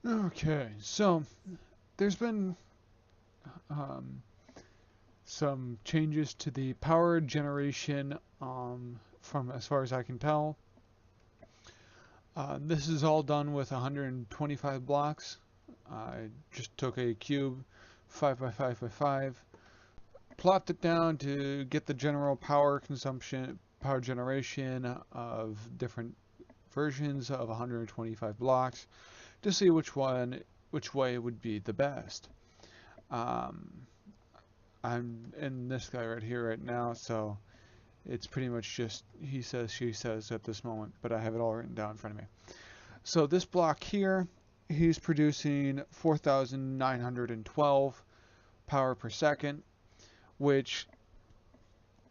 Okay, so there's been um, some changes to the power generation from as far as I can tell. This is all done with 125 blocks. I just took a cube, 5 by 5 by 5, plopped it down to get the general power consumption, power generation of different versions of 125 blocks to see which way would be the best. Um, I'm in this guy right here right now, so it's pretty much just he says, she says at this moment, but I have it all written down in front of me. So this block here, he's producing 4,912 power per second, which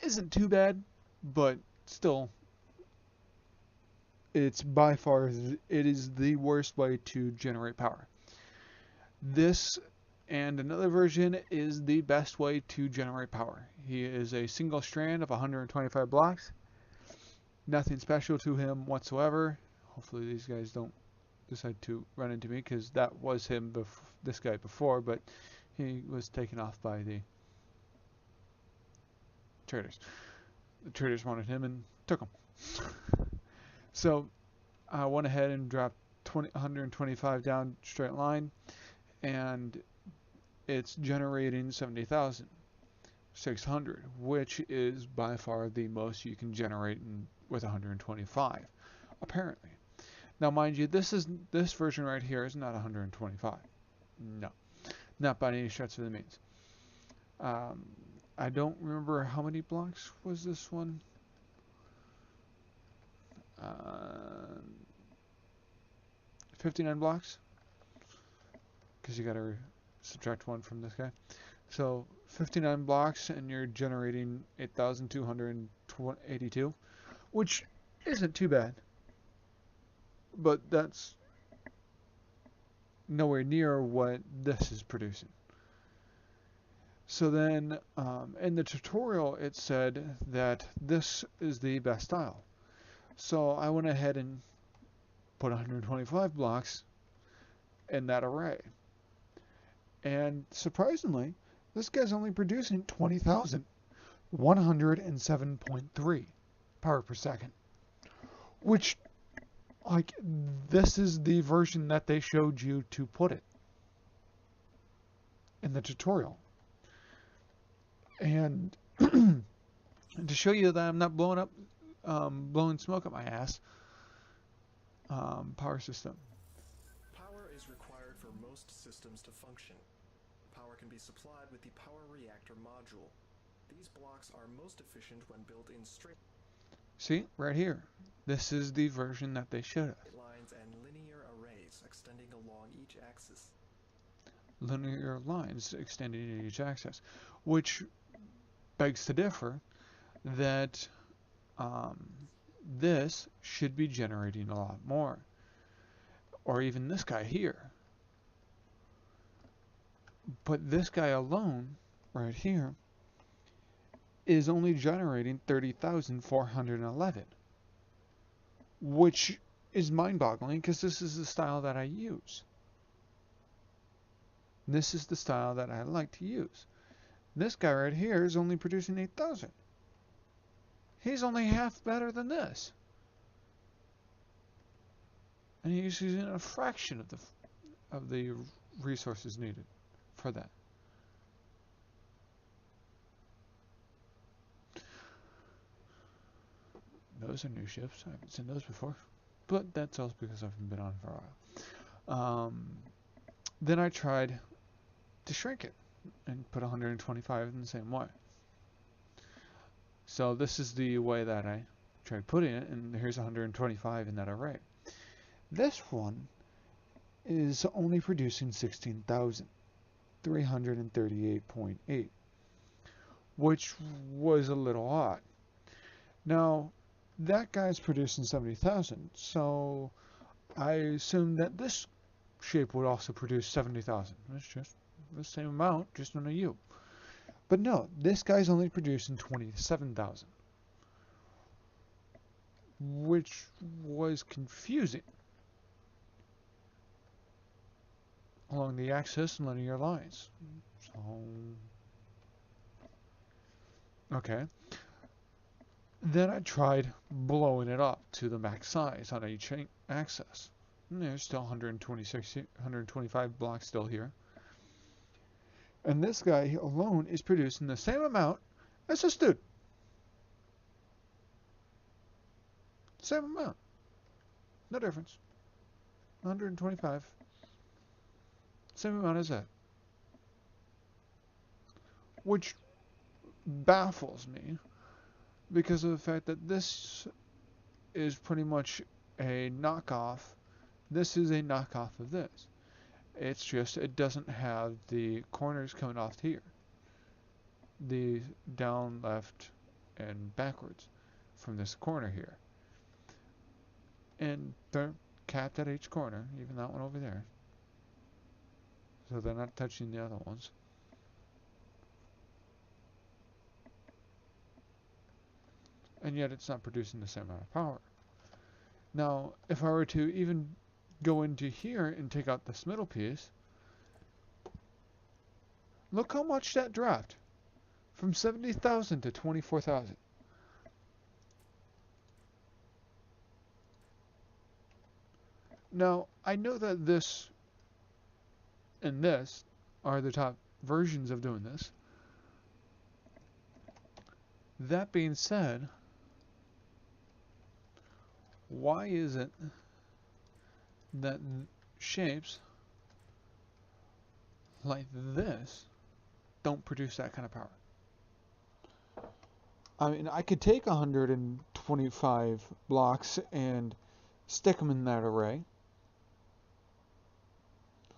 isn't too bad, but still, it's by far it is the worst way to generate power. This and another version is the best way to generate power. He is a single strand of 125 blocks. Nothing special to him whatsoever. Hopefully these guys don't decide to run into me because that was this guy before, but he was taken off by the traders. The traders wanted him and took him. So I went ahead and dropped 125 down straight line, and it's generating 70,600, which is by far the most you can generate with 125, apparently. Now, mind you, this version right here is not 125. No, not by any stretch of the means. Um, I don't remember how many blocks was this one. Uh, 59 blocks, because you got to subtract one from this guy. So 59 blocks, and you're generating 8,282, which isn't too bad, but that's nowhere near what this is producing. So then, in the tutorial, it said that this is the best style. So I went ahead and put 125 blocks in that array. And surprisingly, this guy's only producing 20,107.3 power per second. Which, like, this is the version that they showed you to put it in the tutorial. And to show you that I'm not blowing smoke up my ass, power system. Power is required for most systems to function. Power can be supplied with the power reactor module. These blocks are most efficient when built in straight See, right here. This is the version that they showed us. lines and linear arrays extending along each axis. Linear lines extending each axis, which begs to differ that um, this should be generating a lot more. Or even this guy here. But this guy alone, right here, is only generating 30,411, which is mind-boggling because this is the style that I use. This is the style that I like to use. This guy right here is only producing 8,000. He's only half better than this. And he's using a fraction of the resources needed for that. Those are new ships. I haven't seen those before. But that's also because I've been on for a while. Then I tried to shrink it and put 125 in the same way. So this is the way that I tried putting it, and here's 125 in that array. This one is only producing 16,338.8, which was a little odd. Now, that guy's producing 70,000, so I assumed that this shape would also produce 70,000. It's just the same amount, just on a U. But no, this guy's only producing 27,000, which was confusing. along the axis and linear lines. So, okay. Then I tried blowing it up to the max size on each axis. And there's still 126, 125 blocks still here. And this guy alone is producing the same amount as this dude. Same amount. No difference. 125. Same amount as that. Which baffles me because of the fact that this is pretty much a knockoff. This is a knockoff of this. It's just it doesn't have the corners coming off here. The down, left, and backwards from this corner here. And they're capped at each corner, even that one over there. So they're not touching the other ones. And yet it's not producing the same amount of power. Now, if I were to even go into here and take out this middle piece, look how much that dropped. From 70,000 to 24,000. Now, I know that this and this are the top versions of doing this. That being said, why is it that shapes like this don't produce that kind of power? I mean, I could take 125 blocks and stick them in that array.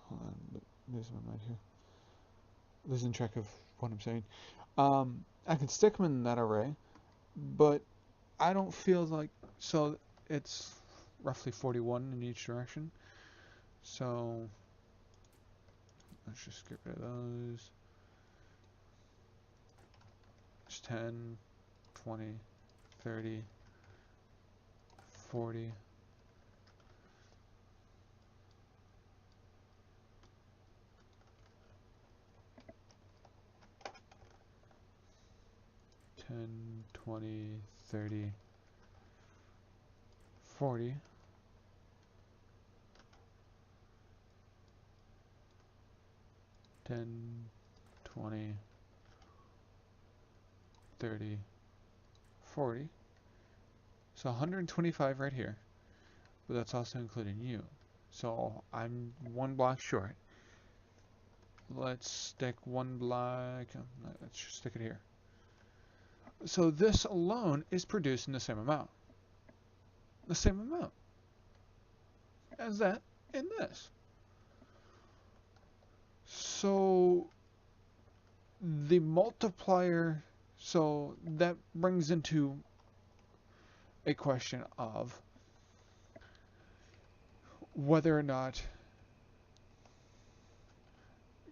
Hold on, losing my mind here. Losing track of what I'm saying. I can stick them in that array, but I don't feel like... So it's roughly 41 in each direction. So let's just get rid of those. It's 10, 20, 30, 40. 10, 20, 30, 40. 10, 20, 30, 40. So 125 right here, but that's also including you. So I'm one block short. Let's stick one block, let's just stick it here. So this alone is producing the same amount. The same amount as that in this. So the multiplier, so that brings into a question of whether or not,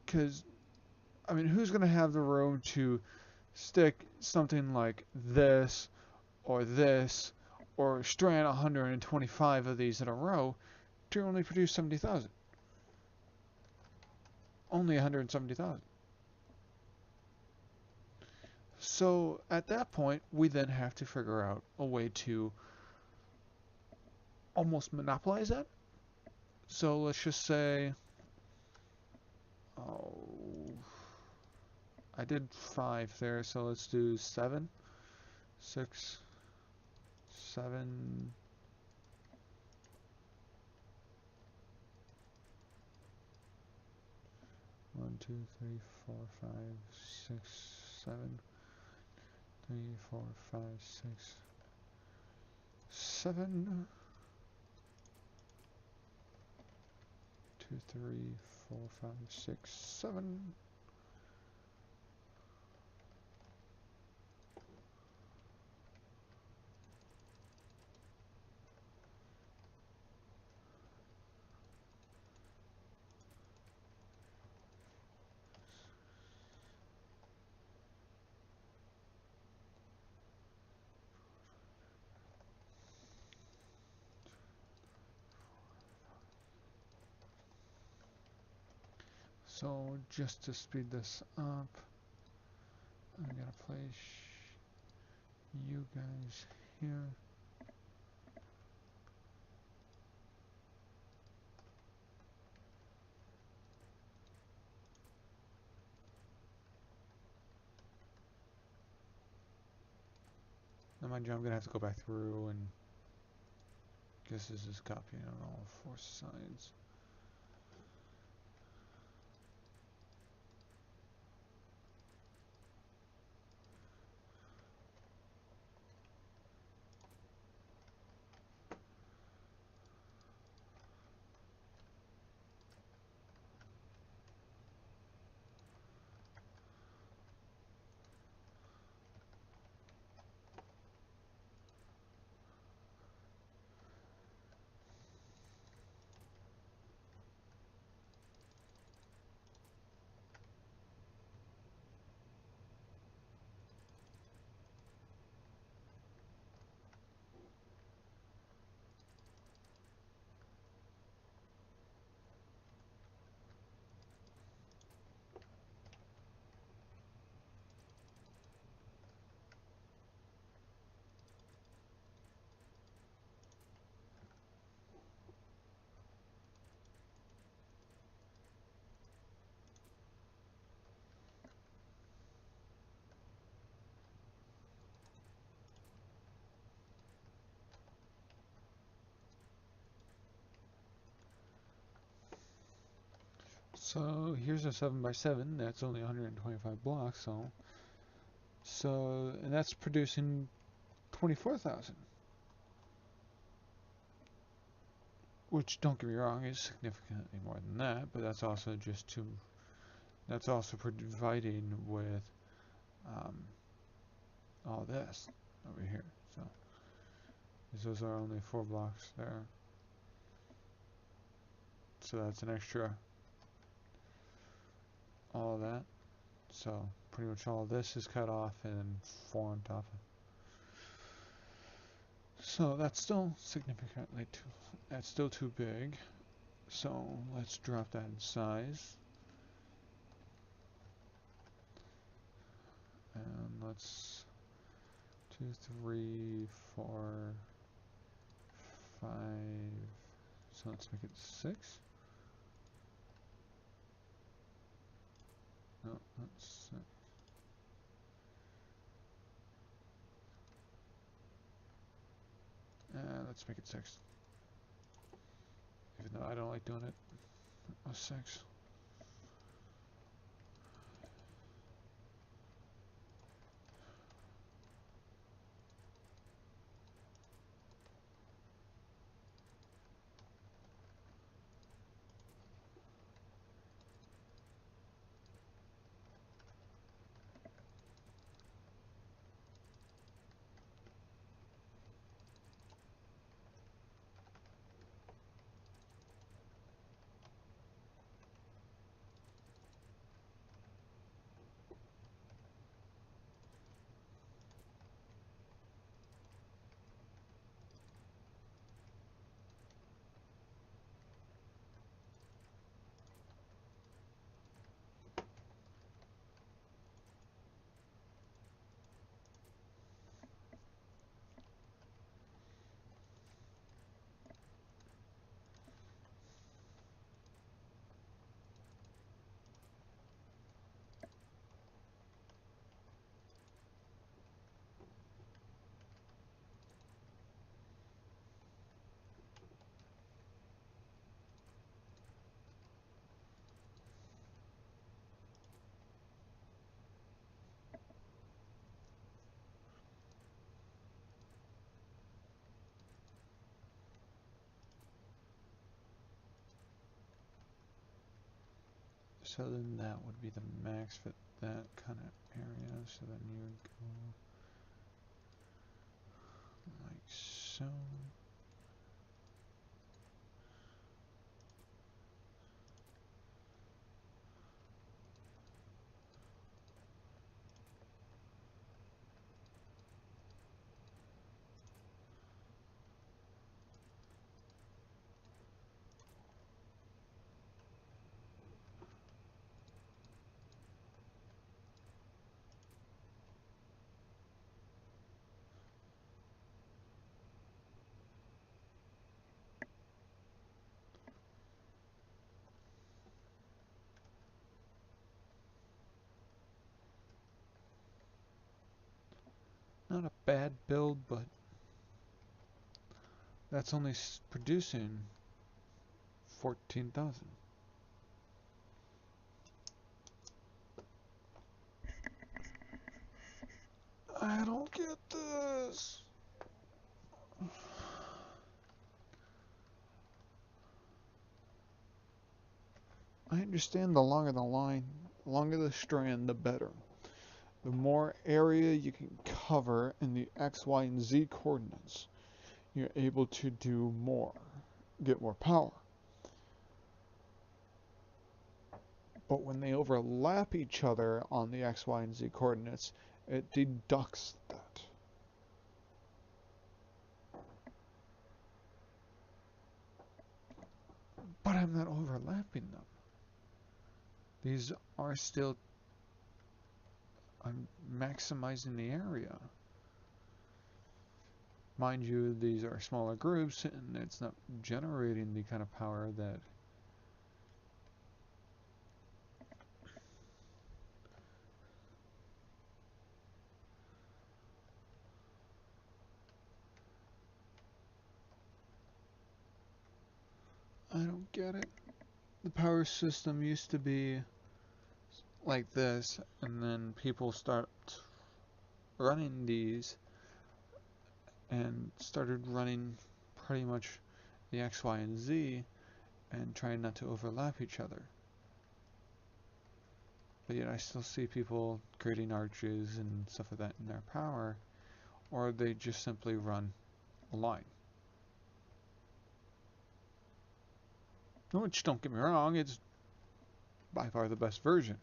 because, I mean, who's going to have the room to stick something like this, or strand 125 of these in a row to only produce 70,000? Only 170,000. So at that point, we then have to figure out a way to almost monopolize that. So let's just say, oh, I did 5 there, so let's do 7, 6, 7, 1, 2, 3, 4, 5, 6, 7, 3, 4, 5, 6, 7, 2, 3, 4, 5, 6, 7. So just to speed this up, I'm gonna place you guys here. Now mind you, I'm gonna have to go back through and guess this is copying on all four sides. So here's a 7x7. That's only 125 blocks. And that's producing 24,000. Which, don't get me wrong, is significantly more than that, but that's also just too. That's also providing with all this over here. So those are only 4 blocks there. So that's an extra. All of that. So pretty much all of this is cut off and 4 on top of. So that's still significantly too. That's still too big. So let's drop that in size. And let's 2, 3, 4, 5. So let's make it 6. No, that's 6. And let's make it 6. Even though I don't like doing it. A 6. So then that would be the max for that kind of area. So then you would go like so. Not a bad build, but that's only producing 14,000. I don't get this. I understand the longer the line, the longer the strand, the better. The more area you can cover in the X, Y, and Z coordinates, you're able to do more, get more power. But when they overlap each other on the X, Y, and Z coordinates, it deducts that. But I'm not overlapping them. These are still, I'm maximizing the area. Mind you, these are smaller groups and it's not generating the kind of power that I don't get it. The power system used to be like this, and then people start running these and started running pretty much the X, Y, and Z and trying not to overlap each other. But yet I still see people creating arches and stuff like that in their power, or they just simply run a line. Which, don't get me wrong, it's by far the best version.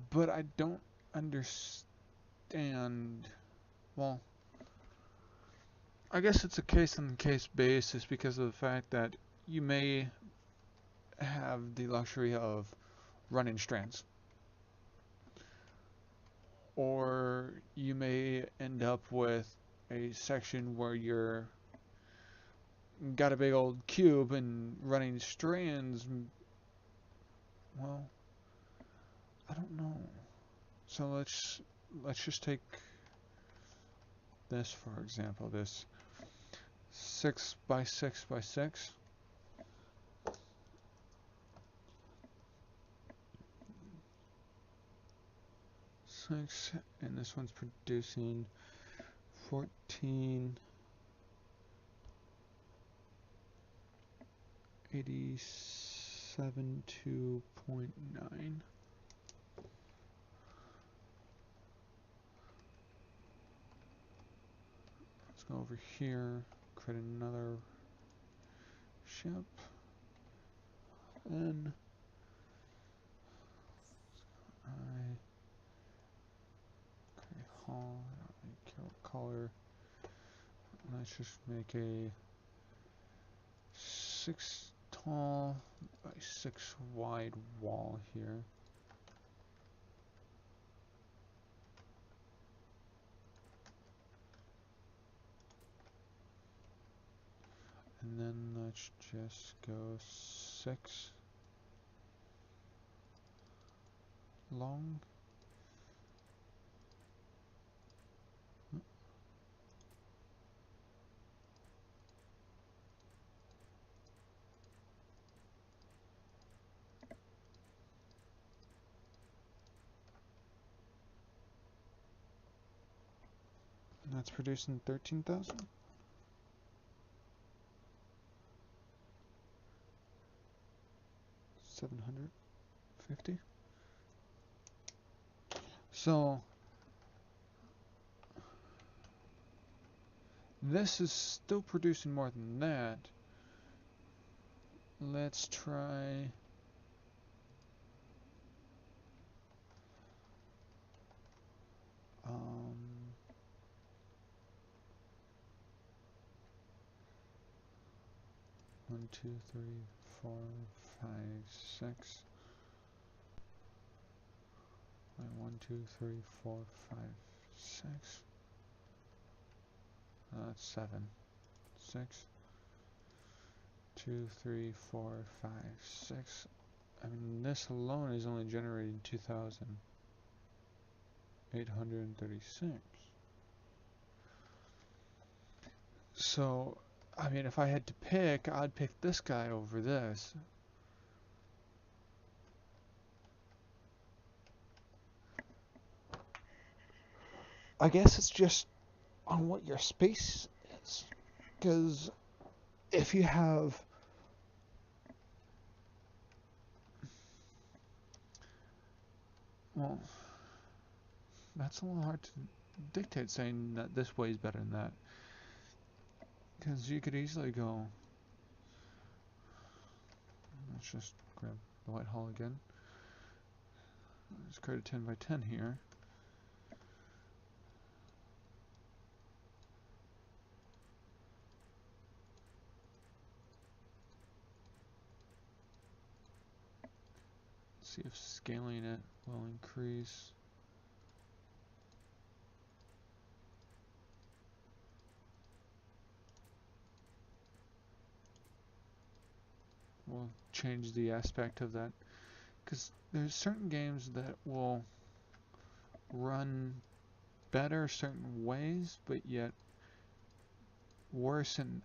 But I don't understand, well, I guess it's a case-on-case basis because of the fact that you may have the luxury of running strands. Or you may end up with a section where you're got a big old cube and running strands. Well, I don't know. So let's just take this for example. This 6 by 6 by 6. And this one's producing 1487 2.9. Let's go over here, create another ship, and hull, I don't really care what color. Let's just make a 6 tall by 6 wide wall here. And then let's just go 6 long. And that's producing 13,000. $750. So this is still producing more than that. Let's try 1, 2, 3, 4, 5, 6. 1, 2, 3, 4, 5, 6. That's 7. 6. 2, 3, 4, 5, 6. I mean, this alone is only generating 2,000. 836. So, I mean, if I had to pick, I'd pick this guy over this. I guess it's just on what your space is. Because if you have... Well, that's a little hard to dictate saying that this way is better than that. Because you could easily go... Let's just grab the white hull again. Let's create a 10 by 10 here. See if scaling it will increase. We'll change the aspect of that. Because there's certain games that will run better certain ways, but yet worse in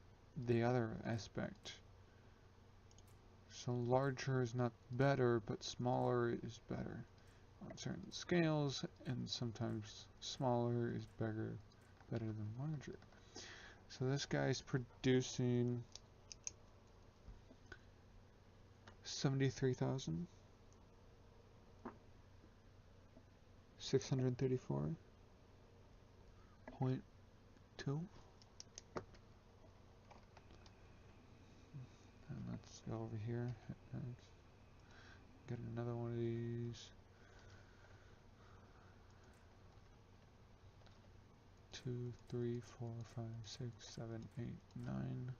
the other aspect. So larger is not better, but smaller is better on certain scales, and sometimes smaller is better than larger. So this guy's producing 73,634.2. And let's go over here and get another one of these. 2, 3, 4, 5, 6, 7, 8, 9.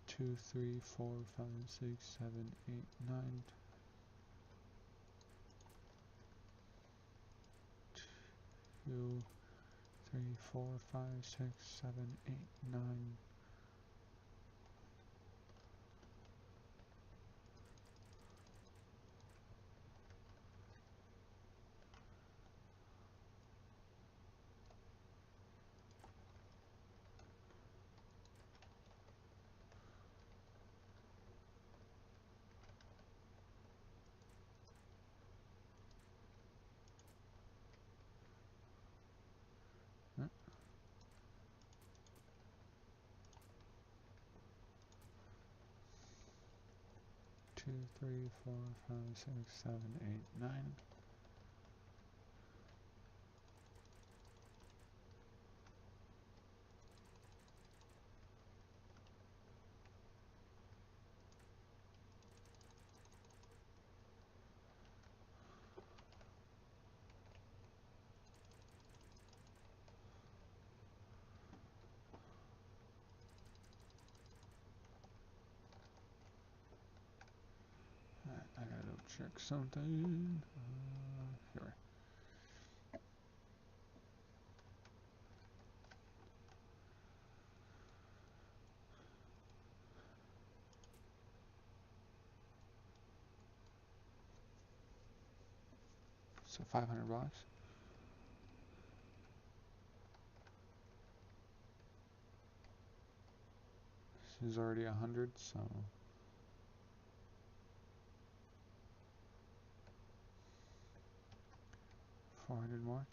2, 3, 4, 5, 6, 7, 8, 9. 2, 3, 4, 5, 6, 7, 8, 9. Huh? 2, 3, 4, 5, 6, 7, 8, 9. I gotta check something. Here. So 500 blocks. This is already 100, so 400 more.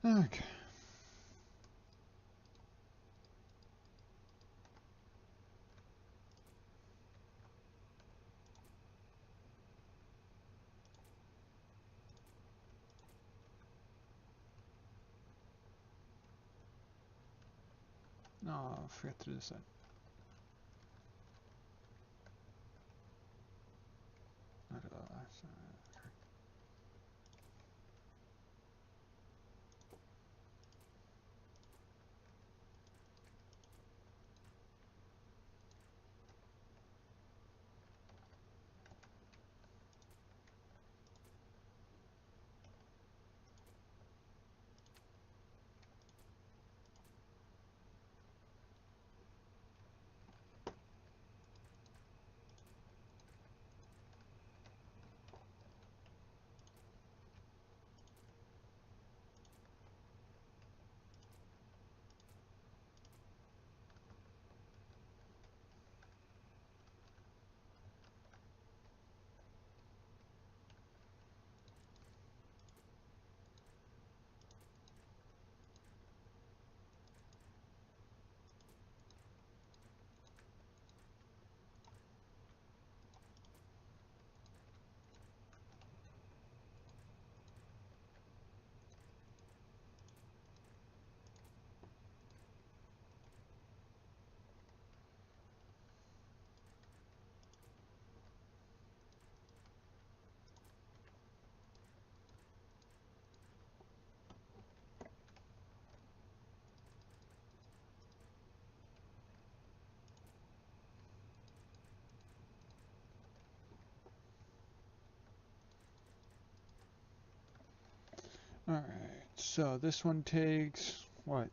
Okay. No, I forgot to do this. Alright, so this one takes, what?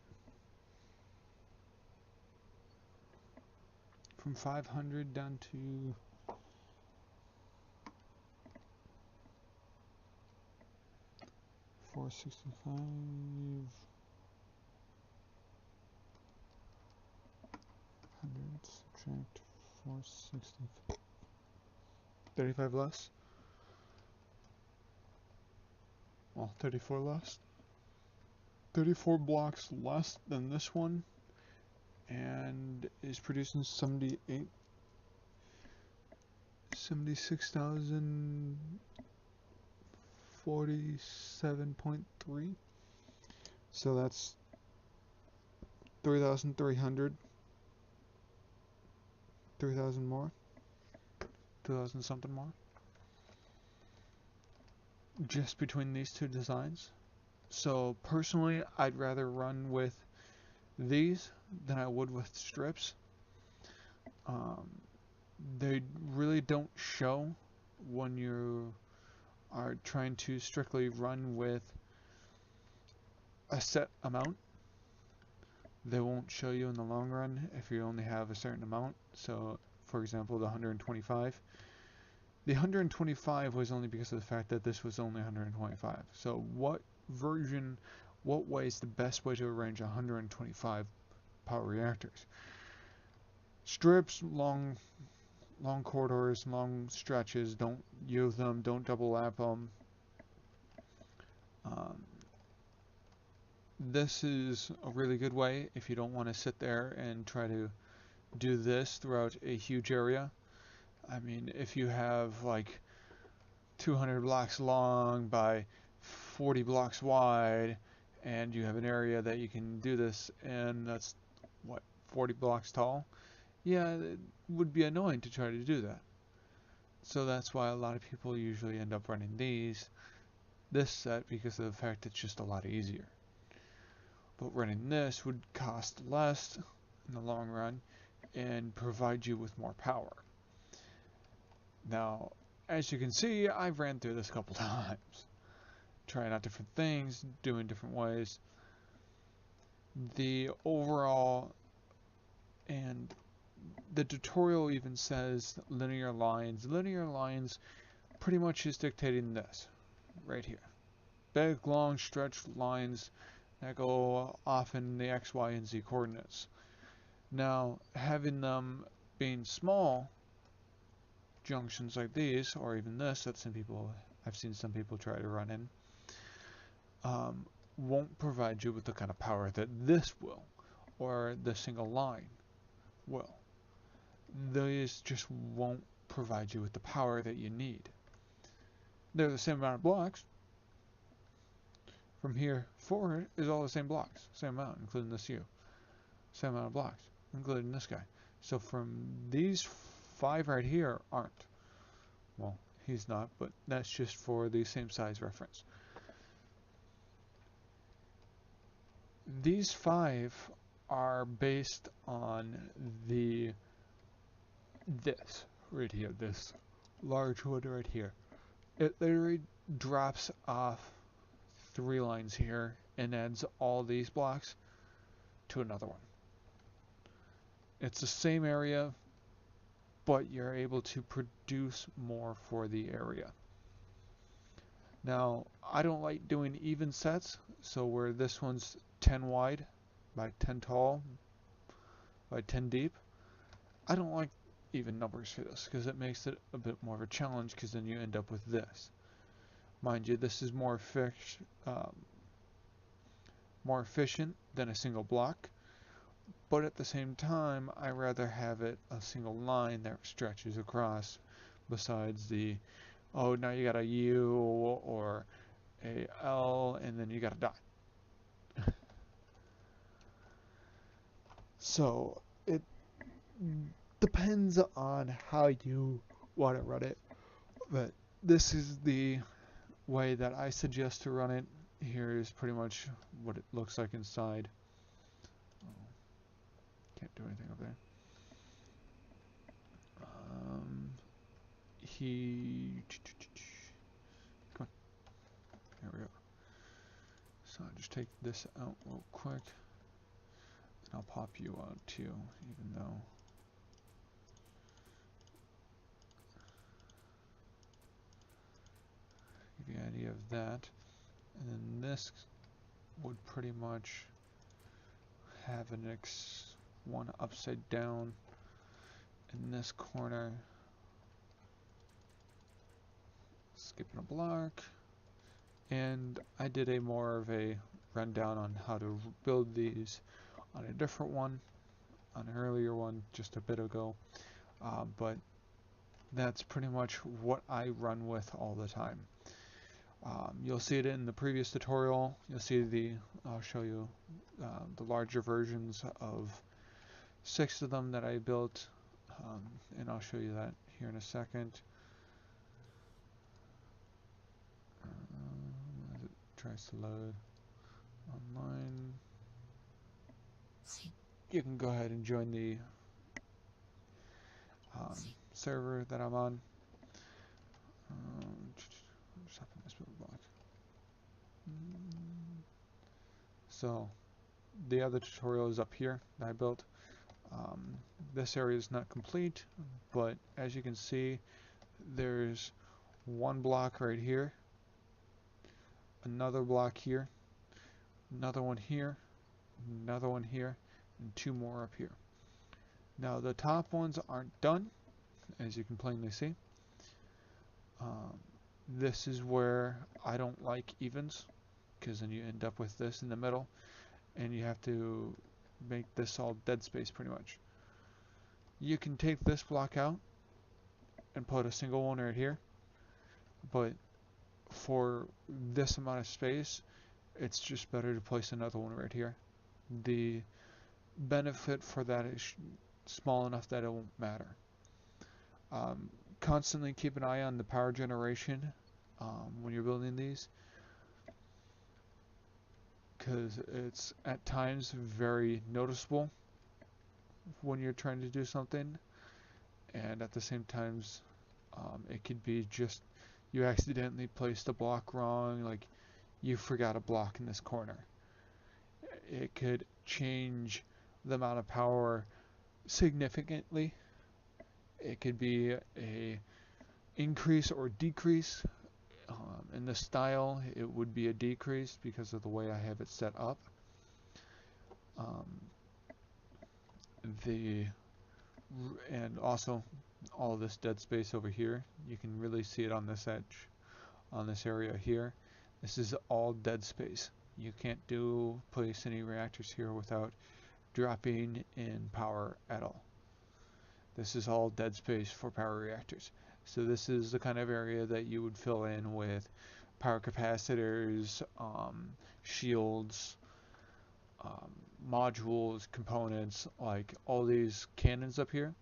From 500 down to 465. 100 subtract 460. 35 less? Well, 34 less. 34 blocks less than this one, and is producing 76,047.3. So that's 3,300. 3,000 more. 2,000 something more. Just between these two designs. So personally, I'd rather run with these than I would with strips. Um, they really don't show when you are trying to strictly run with a set amount. They won't show you in the long run if you only have a certain amount. So, for example, the 125. The 125 was only because of the fact that this was only 125. So what way is the best way to arrange 125 power reactors? Strips, long corridors, long stretches, don't use them, don't double lap them. This is a really good way if you don't want to sit there and try to do this throughout a huge area. I mean, if you have like 200 blocks long by 40 blocks wide, and you have an area that you can do this and that's, what, 40 blocks tall? Yeah, it would be annoying to try to do that. So that's why a lot of people usually end up running this set, because of the fact it's just a lot easier. But running this would cost less in the long run and provide you with more power. Now, as you can see, I've ran through this a couple times, trying out different things, doing different ways. The overall, and the tutorial even says linear lines. Linear lines pretty much is dictating this right here. Big, long, stretched lines that go off in the X, Y, and Z coordinates. Now, having them being small junctions like these, or even this, that I've seen some people try to run in, won't provide you with the kind of power that this will, or the single line will. These just won't provide you with the power that you need. They're the same amount of blocks. From here forward is all the same blocks, same amount, including this U. Same amount of blocks, including this guy. So from these 5 right here aren't. Well, he's not, but that's just for the same size reference. These 5 are based on this right here, this large one right here. It literally drops off 3 lines here and adds all these blocks to another one. It's the same area, but you're able to produce more for the area. Now, I don't like doing even sets, so where this one's 10 wide by 10 tall by 10 deep, I don't like even numbers for this because it makes it a bit more of a challenge, because then you end up with this. Mind you, this is more efficient than a single block, but at the same time, I rather have it a single line that stretches across, besides the, oh, now you got a U or a L and then you got a dot. So it depends on how you want to run it, but this is the way that I suggest to run it. Here is pretty much what it looks like inside. Oh, can't do anything up there. Come on. There we go. So I'll just take this out real quick, and I'll pop you out too, even though give you an idea of that. And then this would pretty much have an one upside down in this corner, skipping a block. And I did a more of a rundown on how to build these on a different one, on an earlier one just a bit ago, but that's pretty much what I run with all the time. You'll see it in the previous tutorial. You'll see I'll show you the larger versions of 6 of them that I built, and I'll show you that here in a second. As it tries to load online, you can go ahead and join the server that I'm on. So the other tutorial is up here that I built. This area is not complete, but as you can see, there's one block right here, another block here, another one here, another one here, and 2 more up here. Now the top ones aren't done, as you can plainly see. This is where I don't like evens, because then you end up with this in the middle, and you have to make this all dead space pretty much. You can take this block out and put a single one right here, but for this amount of space, it's just better to place another one right here. The benefit for that is small enough that it won't matter. Constantly keep an eye on the power generation when you're building these, because it's at times very noticeable when you're trying to do something, and at the same times it could be just you accidentally placed a block wrong, like you forgot a block in this corner. It could change the amount of power significantly. It could be a increase or decrease. In the style, it would be a decrease because of the way I have it set up. And also all of this dead space over here, you can really see it on this edge, on this area here. This is all dead space. You can't place any reactors here without dropping in power at all. This is all dead space for power reactors. So this is the kind of area that you would fill in with power capacitors, shields, um, modules, components, like all these cannons up here.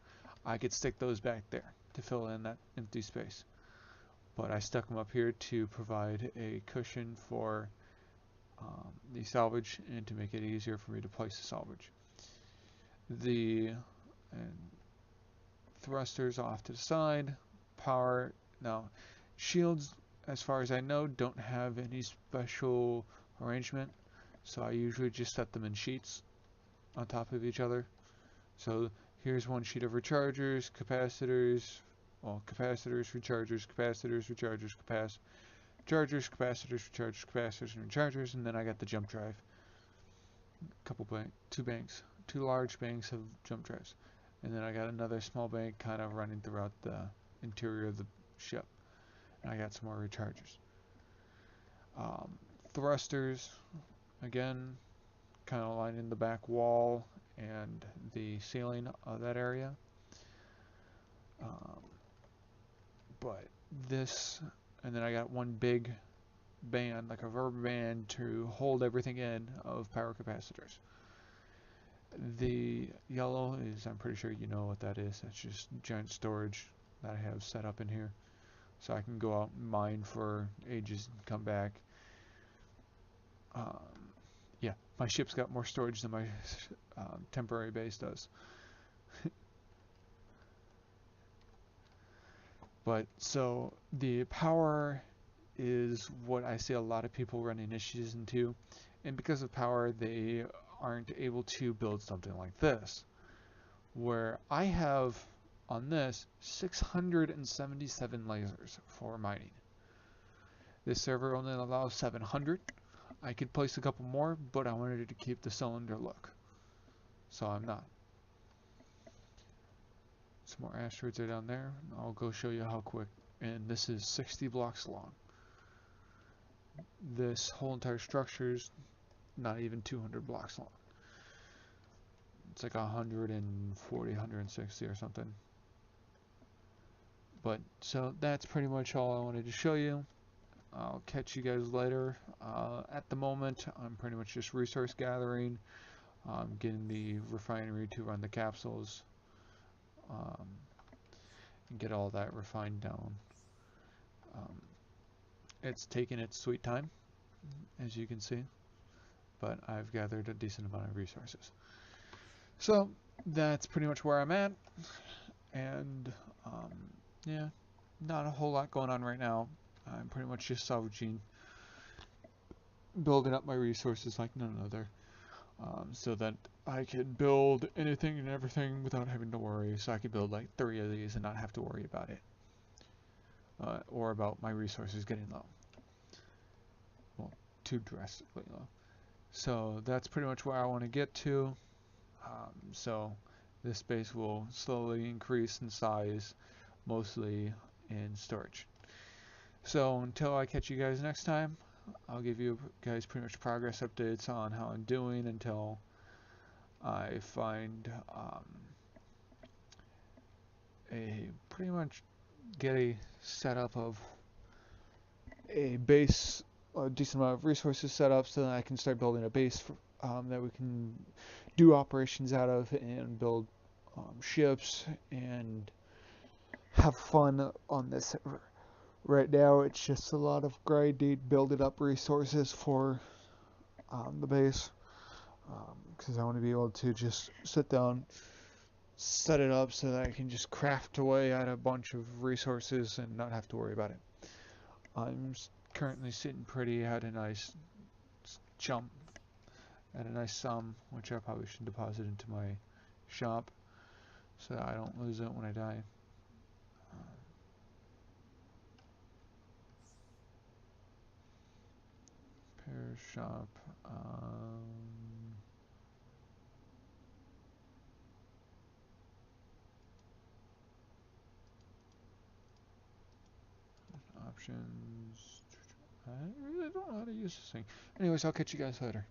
I could stick those back there to fill in that empty space. But I stuck them up here to provide a cushion for the salvage and to make it easier for me to place the salvage. The thrusters off to the side, power. Now, shields, as far as I know, don't have any special arrangement, so I usually just set them in sheets on top of each other. So here's one sheet of rechargers, capacitors, capacitors, rechargers, capacitors, rechargers, chargers, capacitors, rechargers, capacitors, and rechargers, and then I got the jump drive. Two large banks of jump drives. And then I got another small bank kind of running throughout the interior of the ship. And I got some more rechargers. Thrusters, again, kind of lining the back wall and the ceiling of that area. But this, and then I got one big band, like a rubber band, to hold everything in of power capacitors. The yellow is, I'm pretty sure you know what that is. That's just giant storage that I have set up in here. So I can go out and mine for ages and come back. Yeah, my ship's got more storage than my temporary base does. But so the power is what I see a lot of people running issues into. And because of power, they aren't able to build something like this, where I have on this 677 lasers for mining. This server only allows 700. I could place a couple more, but I wanted to keep the cylinder look, so I'm not. Some more asteroids are down there. I'll go show you how quick, and this is 60 blocks long. This whole entire structure is not even 200 blocks long. It's like 140, 160 or something. But so that's pretty much all I wanted to show you. I'll catch you guys later. At the moment, I'm pretty much just resource gathering, getting the refinery to run the capsules, and get all that refined down. It's taken its sweet time, as you can see, but I've gathered a decent amount of resources. So that's pretty much where I'm at, and yeah, not a whole lot going on right now. I'm pretty much just salvaging, building up my resources like none other, so that I can build anything and everything without having to worry. So I could build like 3 of these and not have to worry about it, or about my resources getting low. Well, too drastically low. So that's pretty much where I want to get to. So this base will slowly increase in size, mostly in storage. So until I catch you guys next time, I'll give you guys pretty much progress updates on how I'm doing until I find pretty much get a setup of a base, a decent amount of resources set up, so that I can start building a base for, that we can do operations out of and build ships and have fun on this server. Right now, it's just a lot of grinding, building up resources for the base, because I want to be able to just sit down, set it up so that I can just craft away at a bunch of resources and not have to worry about it. I'm currently sitting pretty at a nice jump, at a nice sum, which I probably should deposit into my shop so that I don't lose it when I die. Repair shop. Options. I really don't know how to use this thing. Anyways, I'll catch you guys later.